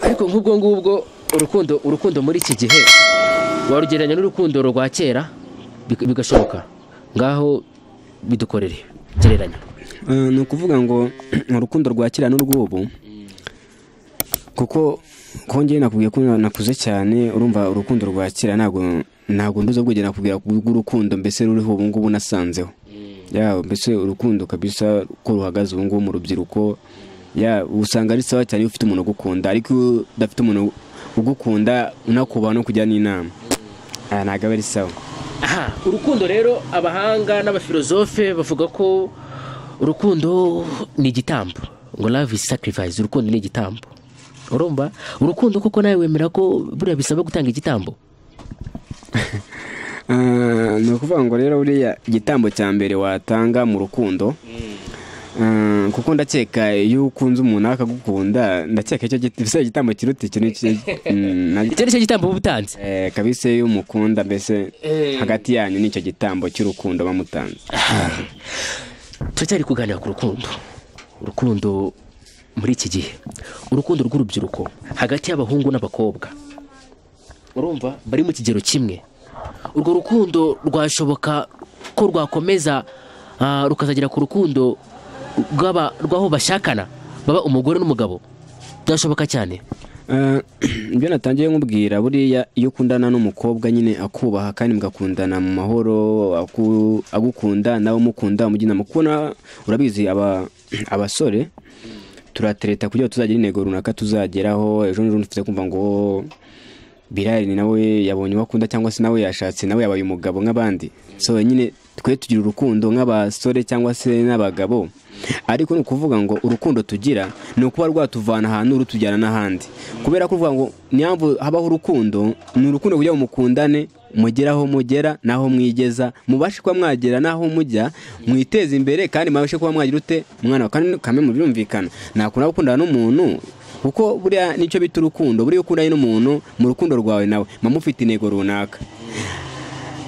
ariko nk'ubwo ngubwo urukundo muri iki gihe warugereranya n'urukundo rwa kera bigashoboka? Ngaho bidukorere gereranya. Ni ukuvuga ngo urukundo rwa kera n'urw'ubu, kuko njye nakubwiye ko nakuze cyane, urumva urukundo rwa kera ntabwo nduza bwo nakubwira urukundo mbese ruriho ubu ngubu nasanzeho. Mbese urukundo kabisa ko ruhagaze ubu ngubu mu rubyiruko, usanga ari sawa cyane ufite umuntu ugukunda, ariko udafite umuntu ugukunda unakubaha no kujya n'inama, ntabwo ari sawa. Urukundo rero abahanga n'abafilozofe bavuga ko urukundo ni igitambo, ngo love is sacrifice. Urukundo ni igitambo. Urumva urukundo koko nawe wemera ko buriya bisaba gutanga igitambo? Ni ukuvuga ngo rero buriya igitambo cya mbere watanga mu rukundo, kuko ndakeka iyo ukunze umuntu akagukunda, ndakeka icyo igitambo kiruta ikintu icyo gitambo ubutanze kabisa. iyo umukunda mbese hagati yanyu nicyo gitambo cy'urukundo bamutanze. turacyari kuganira ku urukundo muri iki gihe, urukundo rw'urubyiruko hagati y'abahungu n'abakobwa, urumva bari mu kigero kimwe. Urwo rukundo rwashoboka ko rwakomeza rukazagera ku rukundo rw'aho bashakana, baba umugore n'umugabo? Byashoboka cyane. Ibyo natangiye nkubwira, buriya iyo ukundana n'umukobwa nyine akubaha kandi mugakundana mu mahoro, agukunda nawe umukunda, umujyina mukubona. Urabizi abasore turatereta kugira tuzagira intego runaka tuzageraho. Ejo n'ejo ufite kumva ngo Birari nawe yabonye wakunda, cyangwa se nawe yashatse, nawe yabaye umugabo nk'abandi. So nyine twe tugira urukundo nk'abasore cyangwa se n'abagabo, ariko ni ukuvuga ngo urukundo tugira ni ukuba rwatuvana ahantu rutujyana n'ahandi. Kubera ko uvuga ngo nyamvu habaho urukundo, ni urukundo kugira ngo mukundane, mugeraho mugera naho mwigeza, mubashe kuba mwagera naho mujya, mwiteze imbere kandi mubashe kuba mwagira ute umwana kandi kamwe mu birumvikana. Nakunda gukundana n'umuntu kuko buriya nicyo bita urukundo. Buriya ukundanye n'umuntu mu rukundo rwawe nawe mufite intego runaka.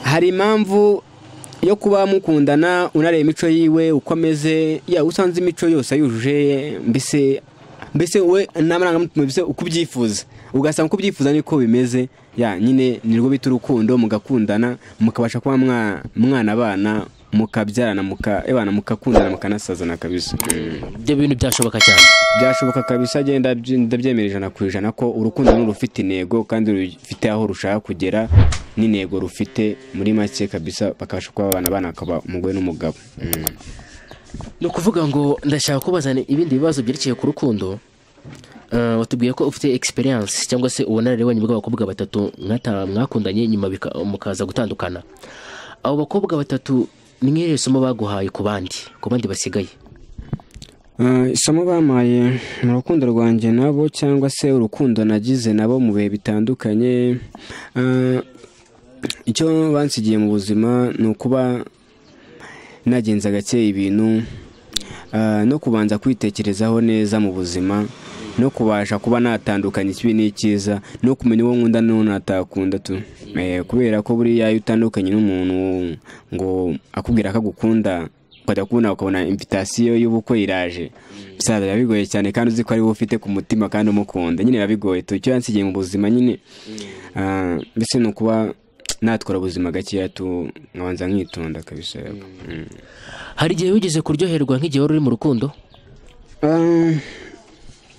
Hari impamvu yo kuba mukundana, unareba imico yiwe uko ameze, usanze imico yose ayujuje, mbese we n'amarangamutima mbese uko ubyifuza, ugasanga uko ubyifuza niko bimeze. Nyine nirwo bita urukundo, mugakundana mukabasha kuba mwana abana, mukabyarana, mukakundana, mukanasazana kabisa. Ibyo bintu byashoboka cyane? Byashoboka kabisa. Agenda ndabyemera 100% ko urukundo rufite intego kandi rufite aho rushaka kugera, n'intego rufite muri make kabisa, bakabasha kuba abana akaba umugore n'umugabo. Ni ukuvuga ngo ndashaka kubazana ibindi bibazo byerekeye ku rukundo. Watubwiye ko ufite experience cyangwa se ubunararibonye bw'abakobwa batatu mwakundanye nyuma mukaza gutandukana. Abo bakobwa batatu ni nk'irihe somo baguhaye ku bandi basigaye? Isomo bamaye mu rukundo rwanjye nabo, cyangwa se urukundo nagize nabo mu bihe bitandukanye, icyo bansigiye mu buzima ni ukuba nagenza gake ibintu, no kubanza kwitekerezaho neza mu buzima, no kubasha kuba natandukanya ikibi n'icyiza, no kumenya uwo nkunda n'uwo natakunda tu. Kubera ko buriya iyo utandukanye n'umuntu ngo akubwira ko agukunda, ukajya kubona ukabona invitation y'ubukwe iraje, bisaza bigoye cyane kandi uzi ko ari wowe ufite ku mutima kandi umukunda, nyine bigoye tu. Icyo yansigiye mu buzima nyine mbese ni ukuba natwara ubuzima gakeya tu, nkabanza nkitonda kabisa. Hari igihe wigeze kuryoherwa nk'igihe wari uri mu rukundo?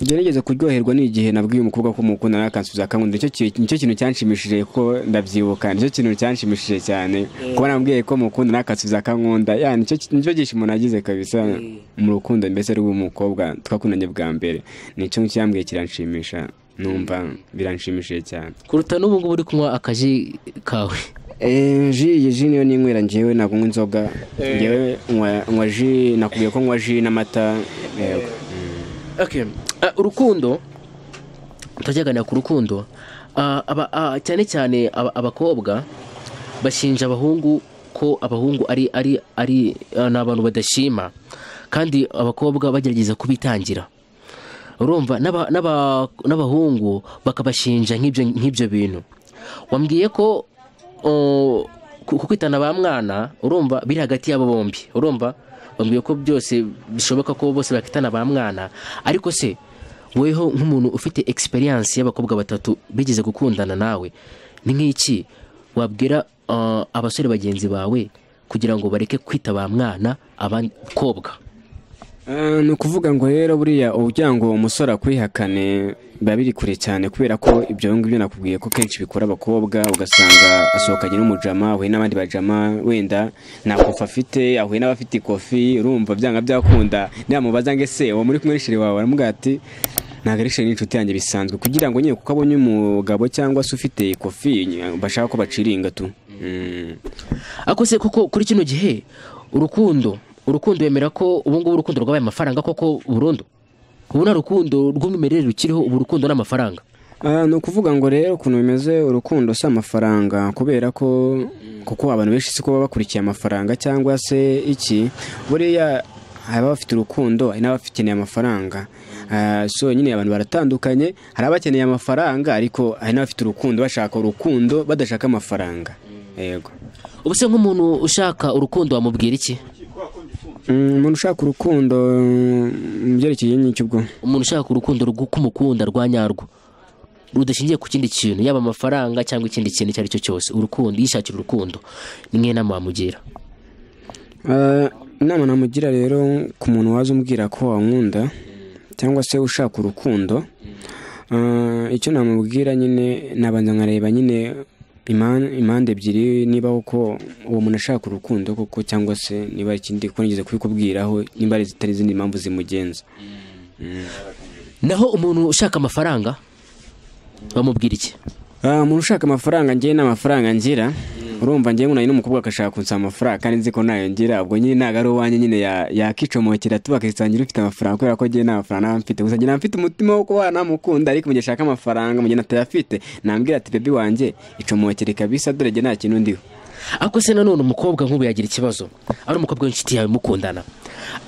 Nigeze kuryoherwa n'igihe nabwiye umukobwa ko mukunda nakansubiza akankunda. Nicyo kintu cyanshimishije, ko ndabyibuka. Nicyo kintu cyanshimishije cyane, kuba nambwiye ko mukunda nakansubiza akankunda. Nicyo gishimo nagize kabisa mu rukundo mbese rw'umukobwa twakundanye bwa mbere. Nicyo cyambwiye kiranshimisha, numva biranshimishije cyane kuruta n'ubu ngubu uri kunywa akaji kawe. Ji niyo ninywera njyewe, ntabwo nywa inzoga. Njyewe nywa ji, nakubwiye ko nywa ji n'amata. Okay. Urukundo tujyaganira ku rukundo, cyane cyane abakobwa bashinja abahungu ko abahungu ari n'abantu badashima, kandi abakobwa bagerageza kubitangira. Urumva n'abahungu bakabashinja nk'ibyo bintu. Wambwiye ko kukwitana ba mwana, urumva biri hagati y'abo bombi. Urumva wambwiye ko byose bishoboka ko bose bakitana ba mwana, ariko se weho nk'umuntu ufite experience y'abakobwa batatu bigeze gukundana nawe, ni nk'iki wabwira abasore bagenzi bawe kugira ngo bareke kwita ba mwana abakobwa? ni ukuvuga ngo rero buriya ugira ngo umusore akwihakane biba biri kure cyane, kubera ko ibyo ngibyo nakubwiye ko kenshi bikora abakobwa, ugasanga asohokanye n'umujama, ahuye n'abandi bajama, wenda nta kofi afite, ahuye n'abafite ikofi, urumva byanga byakunda namubaza ngo ese uwo muri kumwe n'isheri wawe aramubwira ati ntabwo ari isheri n'inshuti yanjye bisanzwe, kugira ngo nyine kuko abonye umugabo cyangwa se ufite ikofi bashaka ko baciringa tu. Akose kuko kuri kino gihe urukundo wemera ko ubu ngubu urukundo rwabaye amafaranga koko burundu? Ubu nta rukundo rw'umwimerere rukiriho, ubu urukundo n'amafaranga? ni ukuvuga ngo rero ukuntu bimeze, urukundo si amafaranga, kubera ko kuko abantu benshi siko baba bakurikiye amafaranga cyangwa se iki, buriya haba bafite urukundo hari n'abafikeneye amafaranga. So nyine abantu baratandukanye, hari abakeneye amafaranga ariko hari n'abafite urukundo bashaka urukundo badashaka amafaranga. Yego. Ubu se nk'umuntu ushaka urukundo wamubwira iki? Umuntu ushaka urukundo byerekeye n'icyo ubwo. Umuntu ushaka urukundo rw'umukunda rwa nyarwo rudashingiye ku kindi kintu, yaba amafaranga cyangwa ikindi kintu icyo ari cyo cyose, urukundo, yishakira urukundo, ni nk'iyo nama wamugira? Inama namugira rero ku muntu waza umbwira ko wankunda cyangwa se ushaka urukundo, icyo namubwira nyine nabanza nkareba nyine impande ebyiri, niba uko uwo muntu ashaka urukundo koko cyangwa se niba ikindi ko nigeze kubikubwiraho, niba ari zitari izindi mpamvu zimugenza. Naho umuntu ushaka amafaranga bamubwira iki? Umuntu ushaka amafaranga, njye n'amafaranga ngira, urumva njye nk'unaye n'umukobwa akashaka kunsaba amafaranga kandi nzi ko nayo ngira, ubwo nyine ntago ari uwanjye nyine yakicomokera tu bakisangira ufite amafaranga, kubera ko njye nta mafaranga naba mfite, gusa njye mfite umutima wo kuba namukunda, ariko njye ashaka amafaranga, njye natayafite nambwira ati baby wanjye icomokere kabisa, dore njye nta kintu ndiho. Ako se nanone umukobwa nk'ubu yagira ikibazo, ari umukobwa w'inshuti yawe mukundana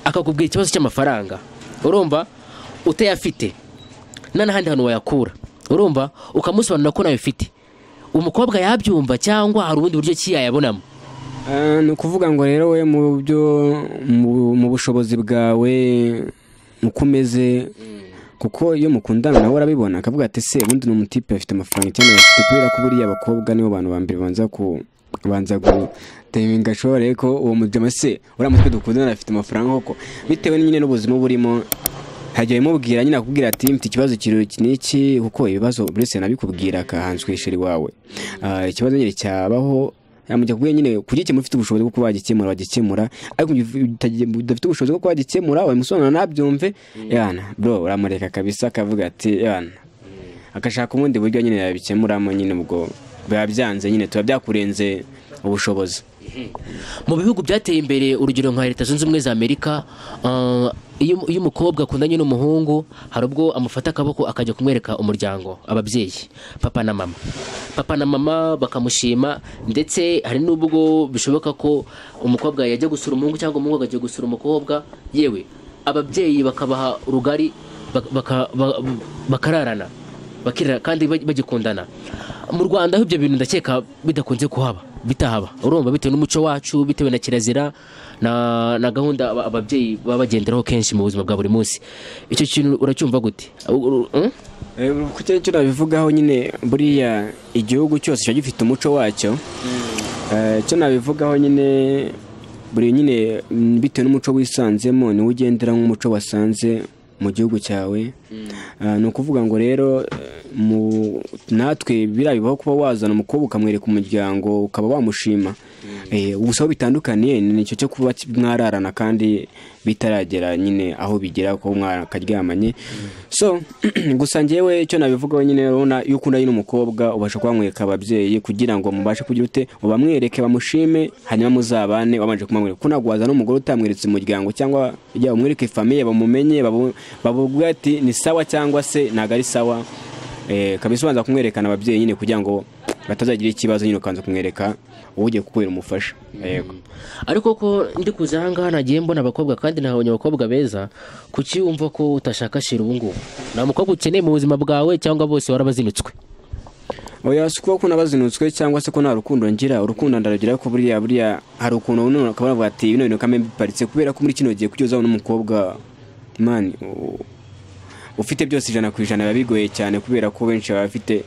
akakubwira ikibazo cy'amafaranga, urumva utayafite n'ahandi hantu wayakura, urumva ukamusobanurira ko nayo ufite, umukobwa yabyumva cyangwa hari ubundi buryo ki yayabonamo? Ni ukuvuga ngo rero we mu bushobozi bwawe uko umeze, kuko iyo mukundana nawe urabibona akavuga ati se ubundi ni umutipe afite amafaranga cyane afite, kubera ko buriya abakobwa nibo bantu ba mbere banza guteminga shore ko uwo mujama se uramutwe dukundana afite amafaranga koko, bitewe nyine n'ubuzima burimo. Hagiye mubwira nyine akubwira ati mfite ikibazo kiniki, kuko ibibazo burese nabikubwira akahanswe isheri wawe, ikibazo nyine cyabaho yamujya kubwira nyine kugike mufite ubushobozi bwo wagikemura, ariko udafite ubushobozi bwo wagikemura wamusobanura nabyumve, yana bro uramureka kabisa, akavuga ati yana akashaka ubundi buryo nyine yabikemuramo, nyine ubwo byanze nyine tuba byakurenze ubushobozi. Mu bihugu byateye imbere, urugero nka Leta Zunze Ubumwe za Amerika, iyo umukobwa akundanye n'umuhungu hari ubwo amufata akaboko akajya kumwereka umuryango, ababyeyi, papa na mama bakamushima, ndetse hari n'ubwo bishoboka ko umukobwa yajya gusura umuhungu cyangwa umuhungu akajya gusura umukobwa, yewe ababyeyi bakabaha rugari bakararana kandi bagikundana. Mu Rwanda ibyo bintu ndakeka bidakunze kuhaba, bitahaba, urumva bitewe n'umuco wacu, bitewe na kirazira na gahunda ababyeyi baba bagenderaho kenshi mu buzima bwa buri munsi. Icyo kintu uracyumva gute? Ku cyo nabivugaho nyine, buriya igihugu cyose cyo gifite umuco wacyo, cyo nabivugaho nyine buri nyine bitewe n'umuco wisanzemo ni ugendera nk'umuco wasanze mu gihugu cyawe. Ni ukuvuga ngo rero natwe birabibaho kuba wazana umukobwa ukamwereka umuryango ukaba wamushima, ubusaho bitandukaniye nicyo cyo kuba mwararana kandi bitaragera nyine aho bigera ko mwakaryamanye. So gusa njyewe icyo nabivugaho nyine, urabona yuko ukundanye n'umukobwa ubasha kwamwereka ababyeyi kugira ngo mubashe kugira ute ubamwereke bamushime, hanyuma muzabane wabanje kumamwereka, kuko ntabwo wazana umugore utamweretse umuryango cyangwa ujya umwereke famille bamumenye bavuga ati ni sawa cyangwa se ntago ari sawa, kabisa ubanza kumwerekana ababyeyi nyine kugira ngo batazagira ikibazo, nyine ukanza kumwereka ugiye kukubera umufasha. Yego. Ariko ko ndi kuzanga nagiye mbona abakobwa kandi nabonye abakobwa beza, kuki wumva ko utashaka shira ubu ngubu? Nta mukobwa ukeneye mu buzima bwawe cyangwa bose warabazinutswe? Oya, sikuba ko nabazinutswe cyangwa se ko nta rukundo ngira, urukundo ndaragira ko buriya hari ukuntu umuntu akavuga ati bino bintu kamwe biparitse, kubera ko muri kino gihe kugeza n'umukobwa man ufite byose 100% biba bigoye cyane kubera ko benshi baba bafite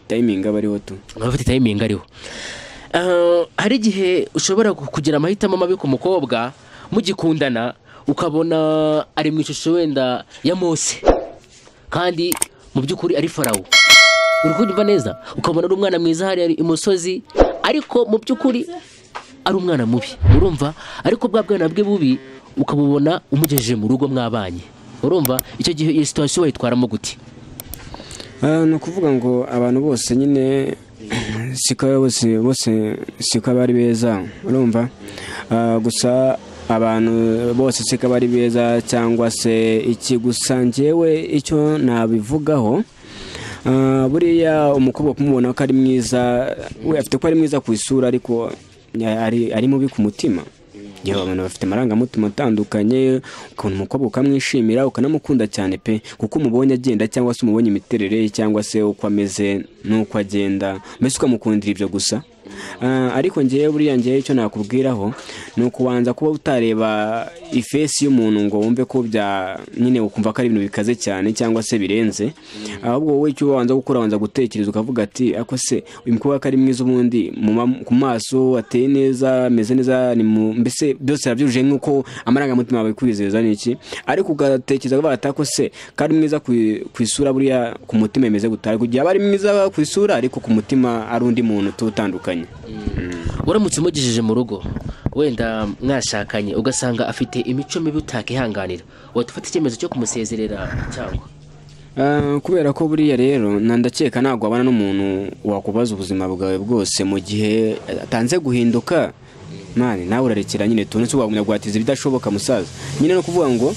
timing abariho tu. bafite timing ariho. Hari igihe ushobora kugira amahitamo mabi ku mukobwa mugikundana ukabona ari mu ishusho wenda ya Mose kandi mu by'ukuri ari Farawo. Uri kumva neza, ukabona ari umwana mwiza hari ari imusozi ariko mu by'ukuri ari umwana mubi, urumva, ariko bwa bwana bwe bubi ukabubona umugejeje mu rugo mwabanye, urumva, icyo gihe iyi situation wayitwaramo gute? No kuvuga ngo abantu bose nyine siko siko bari beza, urumva, gusa abantu bose siko bari beza cyangwa se iki, gusa njyewe icyo nabivugaho, buriya umukobwa kumubona ko ari mwiza, we afite ko ari mwiza ku isura ariko ari mubi ku mutima. Yewe abantu bafite amarangamutima atandukanye, ukabona umukobwa ukamwishimira ukanamukunda cyane pe, kuko umubonye agenda cyangwa se umubonye imiterere cyangwa se uko ameze n'uko agenda, mbese ukamukundira ibyo gusa. Ariko ngiye buriya ngiye icyo nakubwiraho ni ukubanza kuba utareba ifesi y'umuntu ngo wumve ko bya nyine ukumva ko ari ibintu bikaze cyane cyangwa se birenze, ahubwo wowe icyo ubanza gukora wanza gutekereza ukavuga ati ako se uyu mukobwa ko ari mwiza ubundi ku maso ateye neza ameze neza, ni mbese byose arabyujuje nk'uko amarangamutima yawe kwizeza n'iki, ariko ugatekereza ko batako se kandi mwiza ku isura buriya ku mutima imeze gutari kugira bari mwiza ku isura ariko ku mutima ari undi muntu tutandukanye. Uramutse umugejeje mu rugo wenda mwashakanye ugasanga afite imico mibi utakihanganira, watufata icyemezo cyo kumusezerera cyangwa? Kubera ko buriya rero ndakeka ntabwo abana n'umuntu wakubaza ubuzima bwawe bwose mu gihe atanze guhinduka, mani nawe urarekera nyine tunetse wagumya gwatiza bidashoboka musaza. Nyine no kuvuga ngo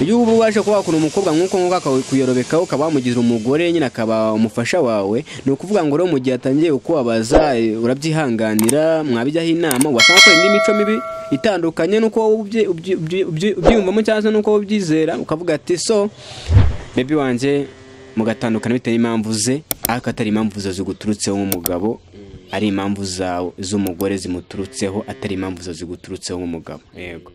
iyo ubu waje kuba wakuna umukobwa nk'uko akakuyorobeka ukaba wamugira umugore nyine akaba umufasha wawe, ni ukuvuga ngo rero mu gihe atangiye ukubabaza urabyihanganira, mwabijyaho inama, wasanga ko indi mico mibi itandukanye nuko ubyiyumvamo cyangwa nuko ubyizera, ukavuga ati so baby wanje mugatandukana bitewe n'impamvu ze, ariko atari impamvu ze ziguturutseho nk'umugabo, ari impamvu z'umugore zimuturutseho, atari impamvu ze ziguturutseho nk'umugabo. Yego.